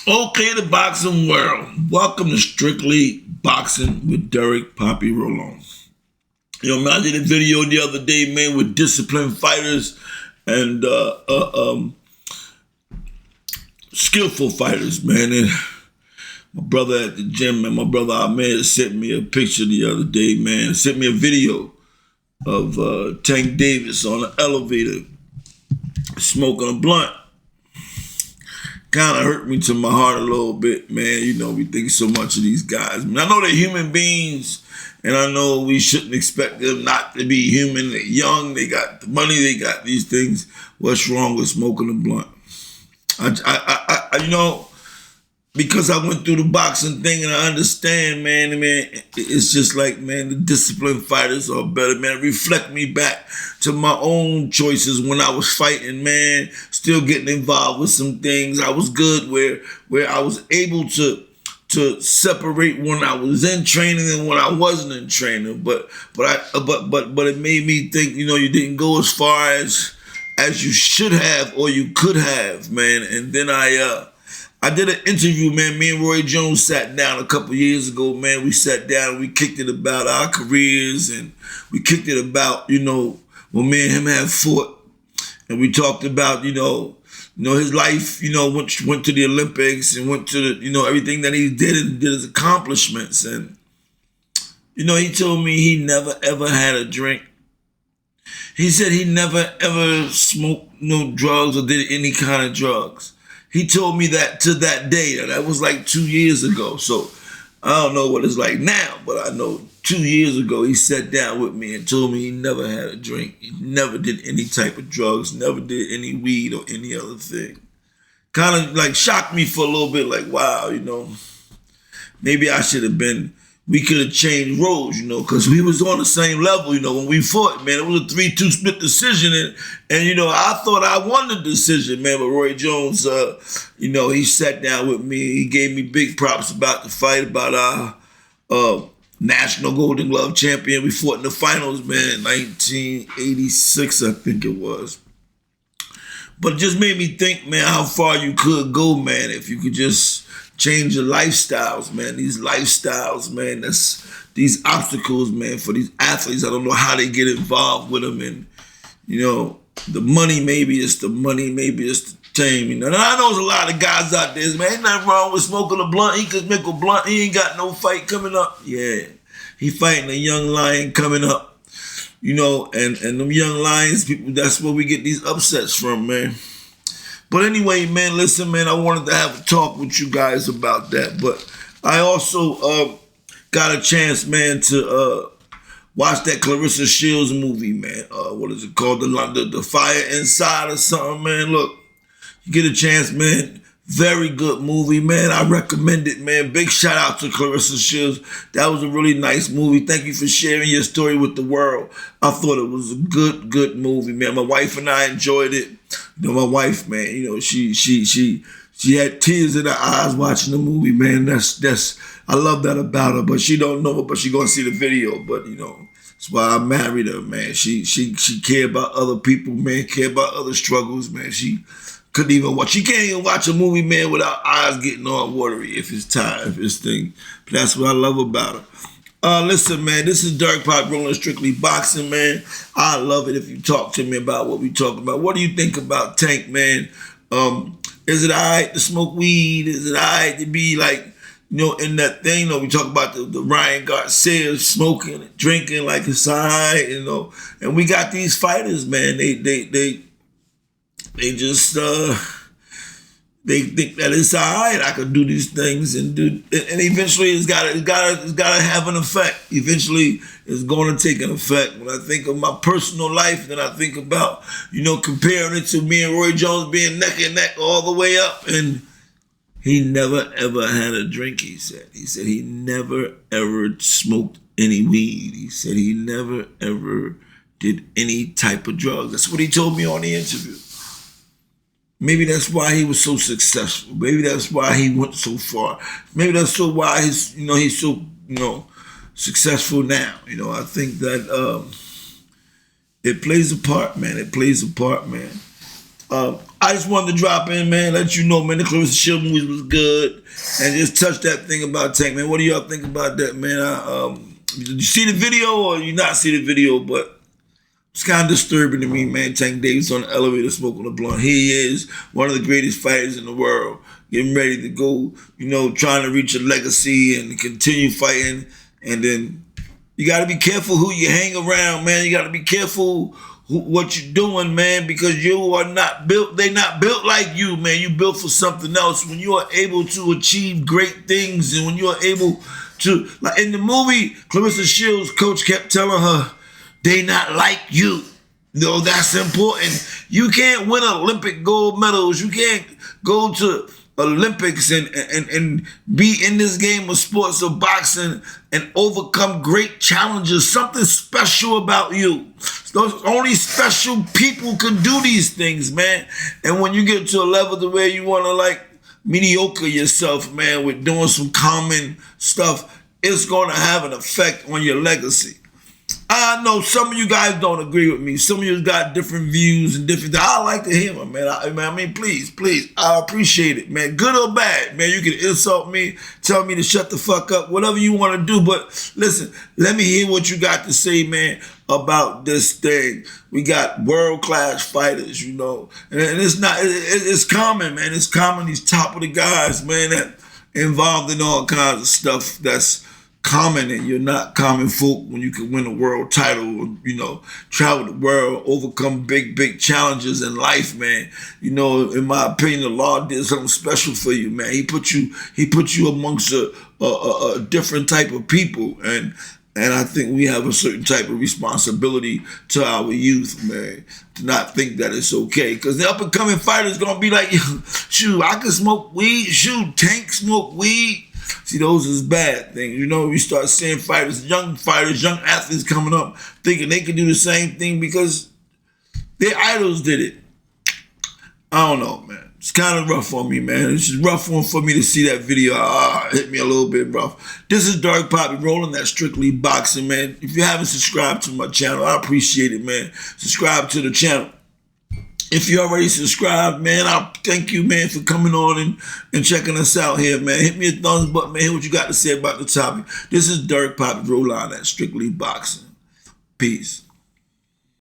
Okay, the boxing world. Welcome to Strictly Boxing with Derek Poppy Rolon. Man, I did a video the other day, man, with disciplined fighters and skillful fighters, man. And my brother at the gym, man, my brother Ahmed sent me a picture the other day, man. Sent me a video of Tank Davis on an elevator smoking a blunt. Kind of hurt me to my heart a little bit, man. We think so much of these guys. I know they're human beings, and I know we shouldn't expect them not to be human. They're young, they got the money, they got these things. What's wrong with smoking a blunt? Because I went through the boxing thing and I understand, man, it's just like, man, the disciplined fighters are better, man. Reflect me back to my own choices when I was fighting, man, still getting involved with some things. I was good where I was able to separate when I was in training and when I wasn't in training. But it made me think, you didn't go as far as you should have or you could have, man. And then I did an interview, man. Me and Roy Jones sat down a couple years ago, man. We sat down and we kicked it about our careers, and we kicked it about, when me and him had fought. And we talked about, his life, went to the Olympics and went to the, everything that he did and did his accomplishments. And, he told me he never ever had a drink. He said he never ever smoked no drugs or did any kind of drugs. He told me that to that day. That was like 2 years ago. So I don't know what it's like now, but I know 2 years ago he sat down with me and told me he never had a drink. He never did any type of drugs, never did any weed or any other thing. Kind of like shocked me for a little bit, like, wow, maybe I should have been, we could have changed roles, because we was on the same level, when we fought, man. It was a 3-2 split decision, and I thought I won the decision, man, but Roy Jones, he sat down with me. He gave me big props about the fight, about our National Golden Glove champion. We fought in the finals, man, in 1986, I think it was. But it just made me think, man, how far you could go, man, if you could just change your lifestyles, man. These lifestyles, man, these obstacles, man, for these athletes. I don't know how they get involved with them. And, the money, maybe it's the money, maybe it's the team. And I know there's a lot of guys out there, man, ain't nothing wrong with smoking a blunt. He could make a blunt. He ain't got no fight coming up. Yeah, he fighting a young lion coming up. And them young lions, people, that's where we get these upsets from, man. But anyway, man, listen, man, I wanted to have a talk with you guys about that. But I also got a chance, man, to watch that Clarissa Shields movie, man. What is it called? The Fire Inside or something, man. Look, you get a chance, man. Very good movie, man. I recommend it, man. Big shout out to Clarissa Shields. That was a really nice movie. Thank you for sharing your story with the world. I thought it was a good movie, man. My wife and I enjoyed it. My wife, man, she had tears in her eyes watching the movie, man. That's I love that about her. But she don't know it, but she gonna see the video. But that's why I married her, man. She cared about other people, man. Cared about other struggles, man. She couldn't even watch. She can't even watch a movie, man, without eyes getting all watery if it's time, if it's thing. But that's what I love about her. Listen, man, this is Derek Pop Rolling Strictly Boxing, man. I love it if you talk to me about what we talking about. What do you think about Tank, man? Is it all right to smoke weed? Is it all right to be like, in that thing? We talk about the Ryan Garcia smoking and drinking like it's all right, And we got these fighters, man. They just they think that it's all right. I could do these things and eventually it's gotta have an effect. Eventually, it's going to take an effect. When I think of my personal life, then I think about comparing it to me and Roy Jones being neck and neck all the way up, and he never ever had a drink. He said he never ever smoked any weed. He said he never ever did any type of drugs. That's what he told me on the interview. Maybe that's why he was so successful. Maybe that's why he went so far. Maybe that's why he's so successful now. I think that it plays a part, man. It plays a part, man. I I just wanted to drop in, man, let you know, man, the Claressa Shields movies was good, and just touch that thing about Tank, man. What do y'all think about that, man? Did you see the video or you not see the video? But it's kind of disturbing to me, man. Tank Davis on the elevator smoking a blunt. He is one of the greatest fighters in the world, getting ready to go, trying to reach a legacy and continue fighting. And then you got to be careful who you hang around, man. You got to be careful what you're doing, man, because you are not built. They not built like you, man. You built for something else. When you are able to achieve great things, and when you are able to, like in the movie, Claressa Shields' coach kept telling her, they not like you. That's important. You can't win Olympic gold medals. You can't go to Olympics and be in this game of sports of boxing and overcome great challenges. Something special about you. Those only special people can do these things, man. And when you get to a level to where you want to mediocre yourself, man, with doing some common stuff, it's going to have an effect on your legacy. I know some of you guys don't agree with me. Some of you got different views and different things. I like to hear them, man. I mean, please, I appreciate it, man. Good or bad, man. You can insult me, tell me to shut the fuck up, whatever you want to do. But listen, let me hear what you got to say, man, about this thing. We got world-class fighters, and it's common, man. It's common, these top of the guys, man, that involved in all kinds of stuff that's common, and you're not common folk when you can win a world title, travel the world, overcome big challenges in life, man. In my opinion, the law did something special for you, man. He put you amongst a different type of people, and I think we have a certain type of responsibility to our youth, man, to not think that it's okay. Because the up-and-coming fighter's going to be like, shoot, I can smoke weed. Shoot, Tank smoke weed. See, those is bad things. We start seeing young athletes coming up thinking they can do the same thing because their idols did it. I don't know, man. It's kind of rough on me, man. It's just rough one for me to see that video. Hit me a little bit rough. This is Dark Poppy rolling that Strictly Boxing, man. If you haven't subscribed to my channel, I appreciate it, man. Subscribe to the channel. If you already subscribed, man, I thank you, man, for coming on and checking us out here, man. Hit me a thumbs up, man. Hear what you got to say about the topic. This is Dark Poppy rolling that Strictly Boxing. Peace.